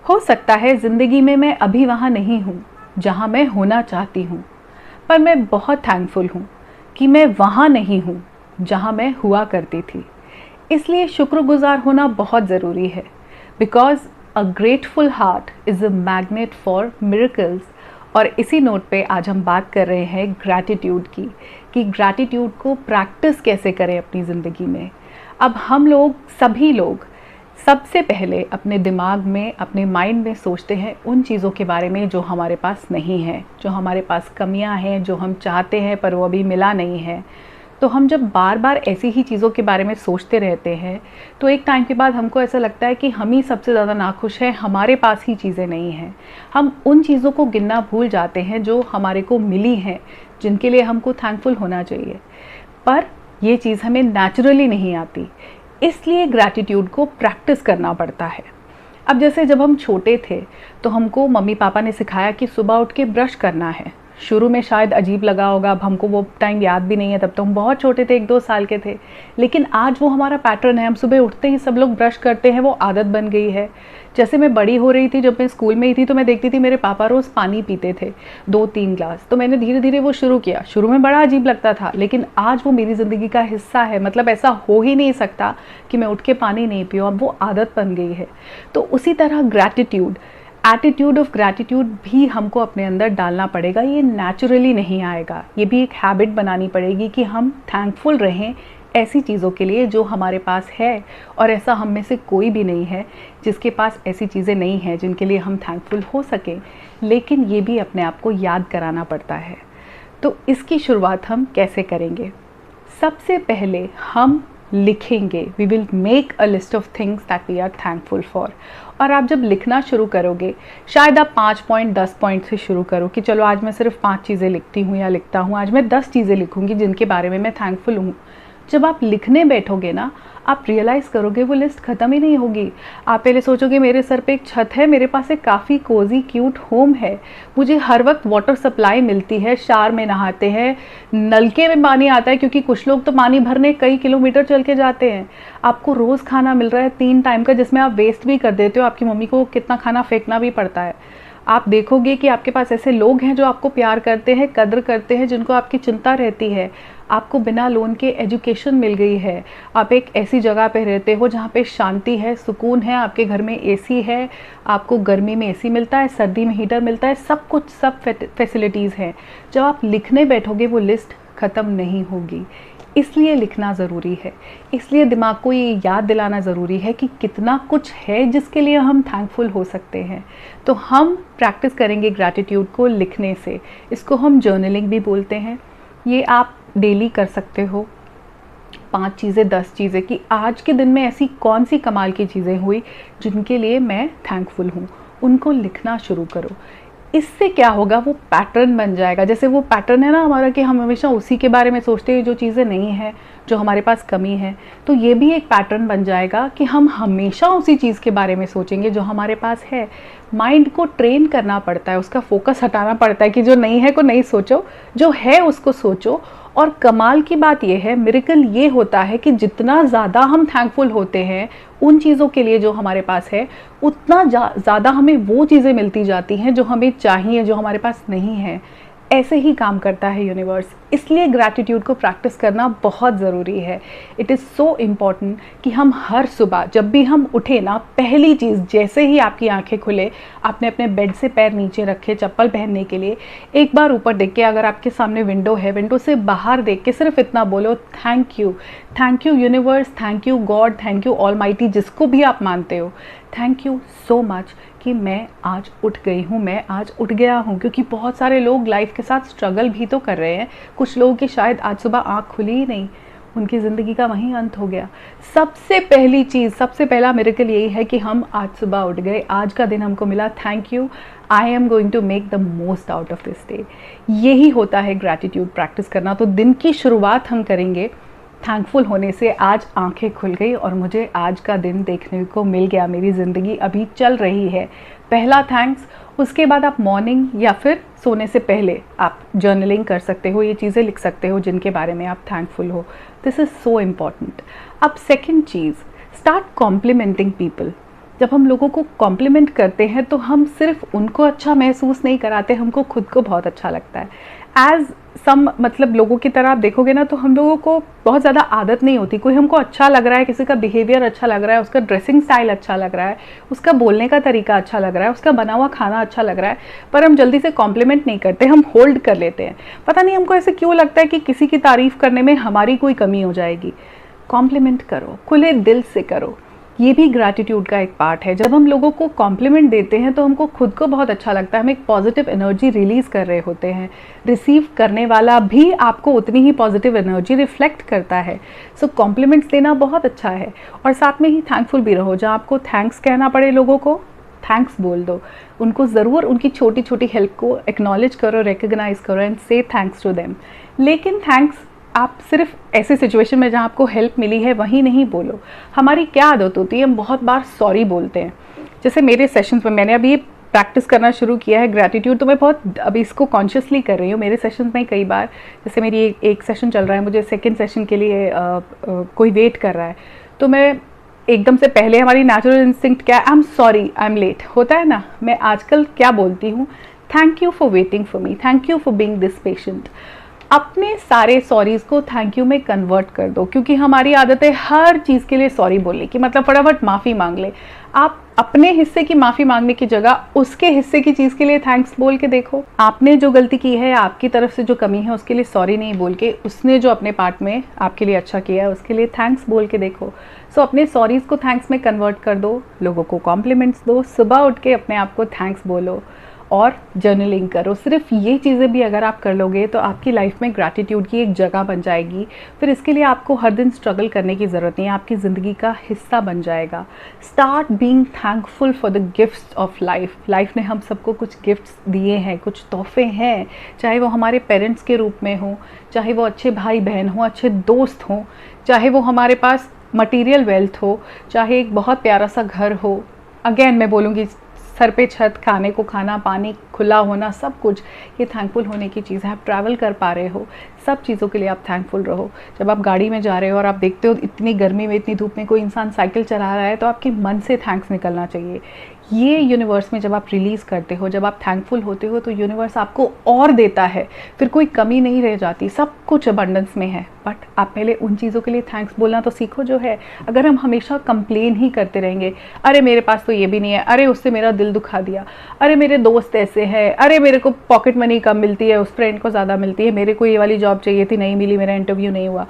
हो सकता है ज़िंदगी में मैं अभी वहाँ नहीं हूँ जहाँ मैं होना चाहती हूँ, पर मैं बहुत थैंकफुल हूँ कि मैं वहाँ नहीं हूँ जहाँ मैं हुआ करती थी। इसलिए शुक्रगुजार होना बहुत ज़रूरी है, because a grateful heart is a magnet for miracles. और इसी नोट पे आज हम बात कर रहे हैं ग्रैटिट्यूड की, कि ग्रैटिट्यूड को प्रैक्टिस कैसे करें अपनी ज़िंदगी में। अब हम लोग सभी लोग सबसे पहले अपने दिमाग में, अपने माइंड में सोचते हैं उन चीज़ों के बारे में जो हमारे पास नहीं है, जो हमारे पास कमियां हैं, जो हम चाहते हैं पर वो अभी मिला नहीं है। तो हम जब बार बार ऐसी ही चीज़ों के बारे में सोचते रहते हैं तो एक टाइम के बाद हमको ऐसा लगता है कि हम ही सबसे ज़्यादा नाखुश हैं, हमारे पास ही चीज़ें नहीं हैं। हम उन चीज़ों को गिनना भूल जाते हैं जो हमारे को मिली हैं, जिनके लिए हमको थैंकफुल होना चाहिए। पर ये चीज़ हमें नेचुरली नहीं आती, इसलिए ग्रैटिट्यूड को प्रैक्टिस करना पड़ता है। अब जैसे जब हम छोटे थे तो हमको मम्मी पापा ने सिखाया कि सुबह उठ के ब्रश करना है। शुरू में शायद अजीब लगा होगा, अब हमको वो टाइम याद भी नहीं है, तब तो हम बहुत छोटे थे, 1-2 साल के थे। लेकिन आज वो हमारा पैटर्न है, हम सुबह उठते ही सब लोग ब्रश करते हैं, वो आदत बन गई है। जैसे मैं बड़ी हो रही थी, जब मैं स्कूल में ही थी तो मैं देखती थी मेरे पापा रोज़ पानी पीते थे 2-3 ग्लास, तो मैंने धीरे धीरे वो शुरू किया। शुरू में बड़ा अजीब लगता था, लेकिन आज वो मेरी ज़िंदगी का हिस्सा है। मतलब ऐसा हो ही नहीं सकता कि मैं उठ के पानी नहीं पीऊँ, अब वो आदत बन गई है। तो उसी तरह ग्रैटिट्यूड, एटीट्यूड ऑफ ग्रैटिट्यूड भी हमको अपने अंदर डालना पड़ेगा। ये नेचुरली नहीं आएगा, ये भी एक हैबिट बनानी पड़ेगी कि हम थैंकफुल रहें ऐसी चीज़ों के लिए जो हमारे पास है। और ऐसा हम में से कोई भी नहीं है जिसके पास ऐसी चीज़ें नहीं हैं जिनके लिए हम थैंकफुल हो सकें, लेकिन ये भी अपने आप को याद कराना पड़ता है। तो इसकी शुरुआत हम कैसे करेंगे? सबसे पहले हम लिखेंगे, we will make a list of things that we are thankful for. और आप जब लिखना शुरू करोगे, शायद आप 5 पॉइंट 10 पॉइंट से शुरू करो कि चलो आज मैं सिर्फ 5 चीज़ें लिखती हूँ या लिखता हूँ, आज मैं 10 चीज़ें लिखूँगी जिनके बारे में मैं थैंकफुल हूँ। जब आप लिखने बैठोगे ना, आप रियलाइज़ करोगे वो लिस्ट ख़त्म ही नहीं होगी। आप पहले सोचोगे मेरे सर पे एक छत है, मेरे पास एक काफ़ी कोजी क्यूट होम है, मुझे हर वक्त वाटर सप्लाई मिलती है, शावर में नहाते हैं, नलके में पानी आता है, क्योंकि कुछ लोग तो पानी भरने कई किलोमीटर चल के जाते हैं। आपको रोज़ खाना मिल रहा है 3 टाइम का, जिसमें आप वेस्ट भी कर देते हो, आपकी मम्मी को कितना खाना फेंकना भी पड़ता है। आप देखोगे कि आपके पास ऐसे लोग हैं जो आपको प्यार करते हैं, कद्र करते हैं, जिनको आपकी चिंता रहती है। आपको बिना लोन के एजुकेशन मिल गई है, आप एक ऐसी जगह पे रहते हो जहाँ पे शांति है, सुकून है, आपके घर में एसी है, आपको गर्मी में एसी मिलता है, सर्दी में हीटर मिलता है, सब कुछ, सब फैसिलिटीज़ हैं। जब आप लिखने बैठोगे वो लिस्ट ख़त्म नहीं होगी। इसलिए लिखना ज़रूरी है, इसलिए दिमाग को ये याद दिलाना ज़रूरी है कि कितना कुछ है जिसके लिए हम थैंकफुल हो सकते हैं। तो हम प्रैक्टिस करेंगे ग्रैटिट्यूड को लिखने से। इसको हम जर्नलिंग भी बोलते हैं। ये आप डेली कर सकते हो, 5 चीज़ें, 10 चीज़ें, कि आज के दिन में ऐसी कौन सी कमाल की चीज़ें हुई जिनके लिए मैं थैंकफुल हूँ, उनको लिखना शुरू करो। इससे क्या होगा, वो पैटर्न बन जाएगा। जैसे वो पैटर्न है ना हमारा कि हम हमेशा उसी के बारे में सोचते हैं जो चीज़ें नहीं हैं, जो हमारे पास कमी है, तो ये भी एक पैटर्न बन जाएगा कि हम हमेशा उसी चीज़ के बारे में सोचेंगे जो हमारे पास है। माइंड को ट्रेन करना पड़ता है, उसका फोकस हटाना पड़ता है कि जो नहीं है को नहीं सोचो, जो है उसको सोचो। और कमाल की बात यह है, मिरेकल ये होता है कि जितना ज़्यादा हम थैंकफुल होते हैं उन चीज़ों के लिए जो हमारे पास है, उतना ज़्यादा हमें वो चीज़ें मिलती जाती हैं जो हमें चाहिए, जो हमारे पास नहीं है। ऐसे ही काम करता है यूनिवर्स। इसलिए ग्रैटिट्यूड को प्रैक्टिस करना बहुत ज़रूरी है। इट इज़ सो इम्पॉर्टेंट कि हम हर सुबह जब भी हम उठे ना, पहली चीज़ जैसे ही आपकी आंखें खुले, आपने अपने बेड से पैर नीचे रखे चप्पल पहनने के लिए, एक बार ऊपर देख के, अगर आपके सामने विंडो है, विंडो से बाहर देख के सिर्फ इतना बोलो, thank you universe, thank you God, thank you almighty, जिसको भी आप मानते हो, थैंक यू सो मच कि मैं आज उठ गई हूँ, मैं आज उठ गया हूँ। क्योंकि बहुत सारे लोग लाइफ के साथ स्ट्रगल भी तो कर रहे हैं। कुछ लोगों की शायद आज सुबह आँख खुली ही नहीं, उनकी ज़िंदगी का वहीं अंत हो गया। सबसे पहली चीज़, सबसे पहला मिरेकल यही है कि हम आज सुबह उठ गए, आज का दिन हमको मिला, thank you, I am going to make the most out of this day. यही होता है ग्रैटिट्यूड प्रैक्टिस करना। तो दिन की शुरुआत हम करेंगे थैंकफुल होने से। आज आंखें खुल गई और मुझे आज का दिन देखने को मिल गया, मेरी ज़िंदगी अभी चल रही है, पहला थैंक्स। उसके बाद आप मॉर्निंग या फिर सोने से पहले आप जर्नलिंग कर सकते हो, ये चीज़ें लिख सकते हो जिनके बारे में आप थैंकफुल हो। This is so important. अब सेकंड चीज़, स्टार्ट कॉम्प्लीमेंटिंग पीपल। जब हम लोगों को कॉम्प्लीमेंट करते हैं तो हम सिर्फ उनको अच्छा महसूस नहीं कराते, हमको खुद को बहुत अच्छा लगता है। एज सम मतलब लोगों की तरह आप देखोगे ना, तो हम लोगों को बहुत ज़्यादा आदत नहीं होती। कोई हमको अच्छा लग रहा है, किसी का बिहेवियर अच्छा लग रहा है, उसका ड्रेसिंग स्टाइल अच्छा लग रहा है, उसका बोलने का तरीका अच्छा लग रहा है, उसका बना हुआ खाना अच्छा लग रहा है, पर हम जल्दी से कॉम्प्लीमेंट नहीं करते, हम होल्ड कर लेते हैं। पता नहीं हमको ऐसे क्यों लगता है कि किसी की तारीफ़ करने में हमारी कोई कमी हो जाएगी। कॉम्प्लीमेंट करो, खुले दिल से करो, ये भी ग्रैटिट्यूड का एक पार्ट है। जब हम लोगों को कॉम्प्लीमेंट देते हैं तो हमको खुद को बहुत अच्छा लगता है, हम एक पॉजिटिव एनर्जी रिलीज कर रहे होते हैं। रिसीव करने वाला भी आपको उतनी ही पॉजिटिव एनर्जी रिफ्लेक्ट करता है। सो कॉम्प्लीमेंट्स देना बहुत अच्छा है, और साथ में ही थैंकफुल भी रहो। जहाँ आपको थैंक्स कहना पड़े लोगों को, थैंक्स बोल दो उनको, ज़रूर उनकी छोटी छोटी हेल्प को एक्नॉलेज करो, रिकग्नाइज करो एंड से थैंक्स टू देम। लेकिन थैंक्स आप सिर्फ ऐसे सिचुएशन में जहाँ आपको हेल्प मिली है वहीं नहीं बोलो। हमारी क्या आदत होती है, हम बहुत बार सॉरी बोलते हैं। जैसे मेरे सेशंस में, मैंने अभी प्रैक्टिस करना शुरू किया है ग्रैटिट्यूड, तो मैं बहुत अभी इसको कॉन्शियसली कर रही हूँ। मेरे सेशंस में कई बार, जैसे मेरी एक सेशन चल रहा है, मुझे सेकेंड सेशन के लिए कोई वेट कर रहा है, तो मैं एकदम से पहले, हमारी नेचुरल इंस्टिंक्ट क्या है, I am sorry, I am late होता है ना, मैं आजकल क्या बोलती हूँ, thank you for waiting for me, thank you for being this patient. अपने सारे सॉरीज को थैंक यू में कन्वर्ट कर दो, क्योंकि हमारी आदत है हर चीज़ के लिए सॉरी बोलने की, मतलब फटाफट माफ़ी मांग ले। आप अपने हिस्से की माफ़ी मांगने की जगह उसके हिस्से की चीज़ के लिए थैंक्स बोल के देखो। आपने जो गलती की है, आपकी तरफ से जो कमी है, उसके लिए सॉरी नहीं बोल के, उसने जो अपने पार्ट में आपके लिए अच्छा किया है उसके लिए थैंक्स बोल के देखो। सो अपने सॉरीज़ को थैंक्स में कन्वर्ट कर दो, लोगों को कॉम्प्लीमेंट्स दो, सुबह उठ के अपने आप को थैंक्स बोलो और जर्नलिंग करो। सिर्फ ये चीज़ें भी अगर आप कर लोगे तो आपकी लाइफ में ग्रैटिट्यूड की एक जगह बन जाएगी। फिर इसके लिए आपको हर दिन स्ट्रगल करने की ज़रूरत नहीं है, आपकी ज़िंदगी का हिस्सा बन जाएगा। Start being thankful for the gifts of life. Life ने हम सबको कुछ गिफ्ट्स दिए हैं, कुछ तोहफे हैं, चाहे वो हमारे पेरेंट्स के रूप में हो, चाहे वो अच्छे भाई बहन हो, अच्छे दोस्त हों, चाहे वो हमारे पास मटीरियल वेल्थ हो, चाहे एक बहुत प्यारा सा घर हो। अगेन मैं बोलूँगी, सर पे छत, खाने को खाना, पानी खुला होना, सब कुछ ये थैंकफुल होने की चीज़ है। आप ट्रैवल कर पा रहे हो, सब चीज़ों के लिए आप थैंकफुल रहो। जब आप गाड़ी में जा रहे हो और आप देखते हो इतनी गर्मी में, इतनी धूप में कोई इंसान साइकिल चला रहा है, तो आपके मन से थैंक्स निकलना चाहिए। ये यूनिवर्स में जब आप रिलीज़ करते हो, जब आप थैंकफुल होते हो, तो यूनिवर्स आपको और देता है, फिर कोई कमी नहीं रह जाती, सब कुछ अबंडेंस में है। बट आप पहले उन चीज़ों के लिए थैंक्स बोलना तो सीखो जो है। अगर हम हमेशा कंप्लेन ही करते रहेंगे, अरे मेरे पास तो ये भी नहीं है, अरे उससे मेरा दिल दुखा दिया, अरे मेरे दोस्त ऐसे है, अरे मेरे को पॉकेट मनी कम मिलती है, उस फ्रेंड को ज़्यादा मिलती है, मेरे को ये वाली जॉब चाहिए थी, नहीं मिली, मेरा इंटरव्यू नहीं हुआ,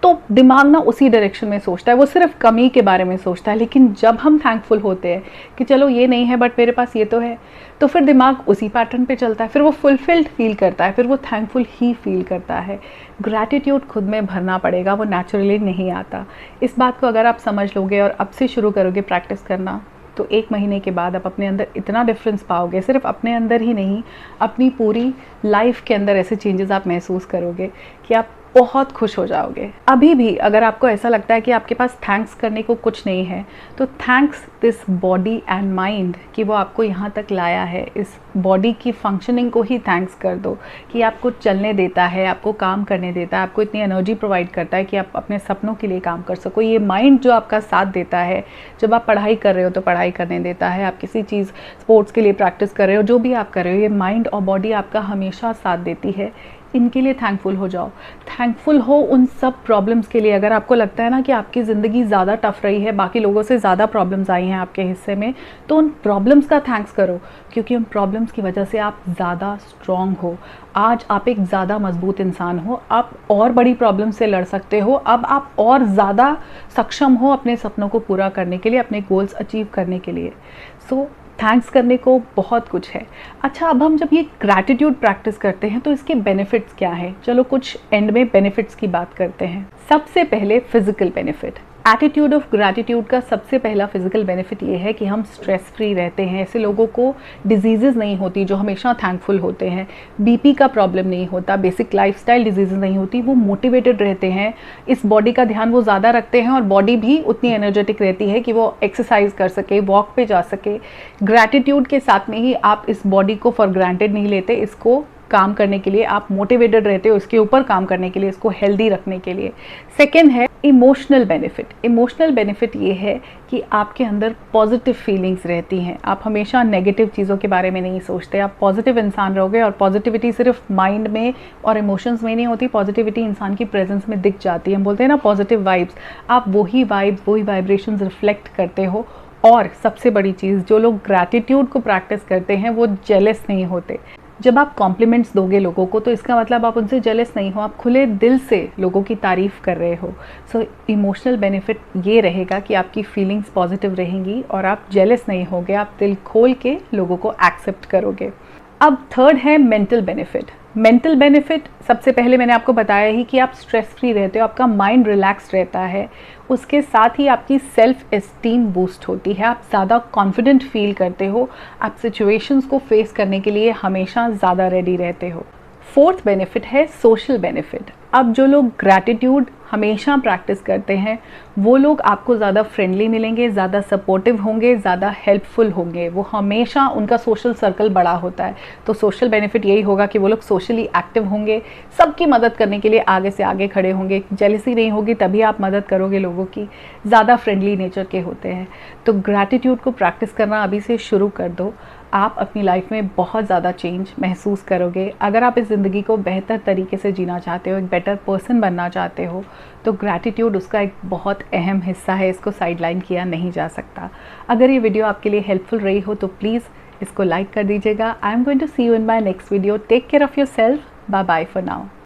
तो दिमाग ना उसी डायरेक्शन में सोचता है, वो सिर्फ कमी के बारे में सोचता है। लेकिन जब हम थैंकफुल होते हैं कि चलो ये नहीं है बट मेरे पास ये तो है, तो फिर दिमाग उसी पैटर्न पे चलता है, फिर वो फुलफिल्ड फील करता है, फिर वो थैंकफुल ही फील करता है। ग्रैटिट्यूड खुद में भरना पड़ेगा, वो नेचुरली नहीं आता। इस बात को अगर आप समझ लोगे और अब से शुरू करोगे प्रैक्टिस करना, तो 1 महीने के बाद आप अपने अंदर इतना डिफरेंस पाओगे, सिर्फ अपने अंदर ही नहीं, अपनी पूरी लाइफ के अंदर ऐसे चेंजेस आप महसूस करोगे कि आप बहुत खुश हो जाओगे। अभी भी अगर आपको ऐसा लगता है कि आपके पास थैंक्स करने को कुछ नहीं है, तो thanks this body and mind कि वो आपको यहाँ तक लाया है। इस बॉडी की फंक्शनिंग को ही थैंक्स कर दो कि आपको चलने देता है, आपको काम करने देता है, आपको इतनी एनर्जी प्रोवाइड करता है कि आप अपने सपनों के लिए काम कर सको। ये माइंड जो आपका साथ देता है, जब आप पढ़ाई कर रहे हो तो पढ़ाई करने देता है, आप किसी चीज़ स्पोर्ट्स के लिए प्रैक्टिस कर रहे हो, जो भी आप कर रहे हो, ये माइंड और बॉडी आपका हमेशा साथ देती है। इनके लिए थैंकफुल हो जाओ। थैंकफुल हो उन सब प्रॉब्लम्स के लिए। अगर आपको लगता है ना कि आपकी ज़िंदगी ज़्यादा टफ रही है, बाकी लोगों से ज़्यादा प्रॉब्लम्स आई हैं आपके हिस्से में, तो उन प्रॉब्लम्स का थैंक्स करो, क्योंकि उन प्रॉब्लम्स की वजह से आप ज़्यादा स्ट्रॉन्ग हो। आज आप एक ज़्यादा मजबूत इंसान हो, आप और बड़ी प्रॉब्लम से लड़ सकते हो, अब आप और ज़्यादा सक्षम हो अपने सपनों को पूरा करने के लिए, अपने गोल्स अचीव करने के लिए। सो थैंक्स करने को बहुत कुछ है। अच्छा, अब हम जब ये ग्रैटिट्यूड प्रैक्टिस करते हैं तो इसके बेनिफिट्स क्या हैं? चलो कुछ एंड में बेनिफिट्स की बात करते हैं। सबसे पहले physical benefit. Attitude of gratitude का सबसे पहला फिजिकल बेनिफिट ये है कि हम स्ट्रेस फ्री रहते हैं। ऐसे लोगों को डिजीज़ नहीं होती जो हमेशा थैंकफुल होते हैं, बीपी का प्रॉब्लम नहीं होता, बेसिक लाइफस्टाइल डिजीज़ नहीं होती, वो मोटिवेटेड रहते हैं, इस बॉडी का ध्यान वो ज़्यादा रखते हैं और बॉडी भी उतनी एनर्जेटिक रहती है कि वो एक्सरसाइज कर सके, वॉक पे जा सके। ग्रैटिट्यूड के साथ में ही आप इस बॉडी को फॉर ग्रांटेड नहीं लेते, इसको काम करने के लिए, आप मोटिवेटेड रहते हो इसके ऊपर काम करने के लिए, इसको हेल्दी रखने के लिए। सेकेंड है इमोशनल बेनिफिट। इमोशनल बेनिफिट ये है कि आपके अंदर पॉजिटिव फीलिंग्स रहती हैं, आप हमेशा नेगेटिव चीज़ों के बारे में नहीं सोचते, आप पॉजिटिव इंसान रहोगे। और पॉजिटिविटी सिर्फ माइंड में और इमोशंस में नहीं होती, पॉजिटिविटी इंसान की प्रेजेंस में दिख जाती है। हम बोलते हैं ना पॉजिटिव वाइब्स, आप वही वाइब्स, वही वाइब्रेशंस रिफ्लेक्ट करते हो। और सबसे बड़ी चीज़, जो लोग ग्रैटिट्यूड को प्रैक्टिस करते हैं वो जेलस नहीं होते। जब आप कॉम्प्लीमेंट्स दोगे लोगों को तो इसका मतलब आप उनसे जेलस नहीं हो, आप खुले दिल से लोगों की तारीफ़ कर रहे हो। सो इमोशनल बेनिफिट ये रहेगा कि आपकी फीलिंग्स पॉजिटिव रहेंगी और आप जेलस नहीं होगे, आप दिल खोल के लोगों को एक्सेप्ट करोगे। अब थर्ड है मेंटल बेनिफिट। मेंटल बेनिफिट सबसे पहले मैंने आपको बताया ही कि आप स्ट्रेस फ्री रहते हो, आपका माइंड रिलैक्स रहता है, उसके साथ ही आपकी सेल्फ एस्टीम बूस्ट होती है, आप ज़्यादा कॉन्फिडेंट फील करते हो, आप सिचुएशंस को फेस करने के लिए हमेशा ज़्यादा रेडी रहते हो। फोर्थ बेनिफिट है सोशल बेनिफिट। अब जो लोग ग्रैटिट्यूड हमेशा प्रैक्टिस करते हैं वो लोग आपको ज़्यादा फ्रेंडली मिलेंगे, ज़्यादा सपोर्टिव होंगे, ज़्यादा हेल्पफुल होंगे, वो हमेशा उनका सोशल सर्कल बड़ा होता है। तो सोशल बेनिफिट यही होगा कि वो लोग सोशली एक्टिव होंगे, सबकी मदद करने के लिए आगे से आगे खड़े होंगे, जेलसी नहीं होगी तभी आप मदद करोगे लोगों की, ज़्यादा फ्रेंडली नेचर के होते हैं। तो ग्रैटिट्यूड को प्रैक्टिस करना अभी से शुरू कर दो, आप अपनी लाइफ में बहुत ज़्यादा चेंज महसूस करोगे। अगर आप इस ज़िंदगी को बेहतर तरीके से जीना चाहते हो, एक बेटर पर्सन बनना चाहते हो, तो ग्रैटिट्यूड उसका एक बहुत अहम हिस्सा है, इसको साइडलाइन किया नहीं जा सकता। अगर ये वीडियो आपके लिए हेल्पफुल रही हो तो प्लीज़ इसको लाइक कर दीजिएगा। I am going to see you in my next video. Take care of your self. Bye bye for now.